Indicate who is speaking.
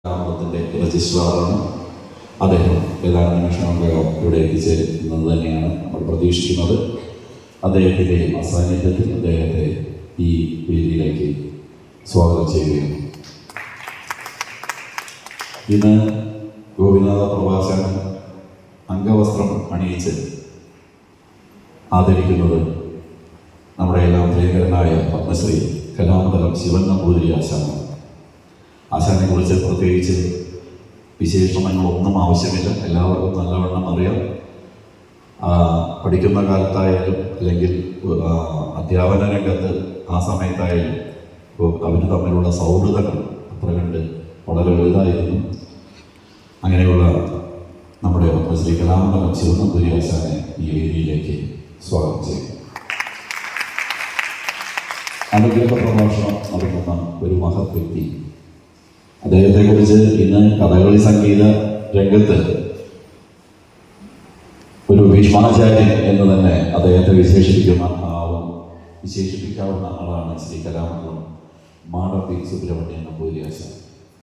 Speaker 1: ഗ്രാമത്തിൻ്റെ രജിസ്ട്രാറാണ്. അദ്ദേഹം ഏതാനും നിമിഷങ്ങൾക്കകം ഇവിടെ എത്തിച്ചേരുന്നത് തന്നെയാണ് നമ്മൾ പ്രതീക്ഷിക്കുന്നത്. അദ്ദേഹത്തിൻ്റെ അസാന്നിധ്യത്തിൽ അദ്ദേഹത്തെ ഈ വേദിയിലേക്ക് സ്വാഗതം ചെയ്യുകയാണ്. ഇന്ന് ഗോപിനാഥ പ്രഭാകരൻ അംഗവസ്ത്രം അണിയിച്ച് ആദരിക്കുന്നത് നമ്മുടെ എല്ലാം പ്രിയങ്കരനായ പത്മശ്രീ കലാമണ്ഡലം ശിവൻ നമ്പൂതിരി ആശാനാണ്. ആശാനെ കുറിച്ച് പ്രത്യേകിച്ച് വിശേഷണങ്ങളൊന്നും ആവശ്യമില്ല, എല്ലാവർക്കും നല്ലവണ്ണം അറിയാം. പഠിക്കുന്ന കാലത്തായാലും അല്ലെങ്കിൽ അധ്യാപന രംഗത്ത് ആ സമയത്തായാലും അവർ തമ്മിലുള്ള സൗഹൃദങ്ങൾ അത്ര കണ്ട് വളരെ വലുതായിരുന്നു. അങ്ങനെയുള്ള നമ്മുടെ പത്മശ്രീ കലാമണ്ഡലം ശിവൻ നമ്പൂതിരി ആശാനെ ഈ വേദിയിലേക്ക് സ്വാഗതം ചെയ്യും. അനുഗ്രഹ പ്രഭാഷണം നടത്തുന്ന ഒരു മഹത് വ്യക്തി. അദ്ദേഹത്തെക്കുറിച്ച് ഇന്ന് കഥകളി സംഗീത രംഗത്ത് ഒരു ഭീഷ്മാചാര്യൻ എന്ന് തന്നെ അദ്ദേഹത്തെ വിശേഷിപ്പിക്കാവുന്ന ആളാണ് ശ്രീ കലാമണ്ഡലം മാടപ്പി സുബ്രഹ്മണ്യൻ നമ്പൂതിരി ആശാൻ.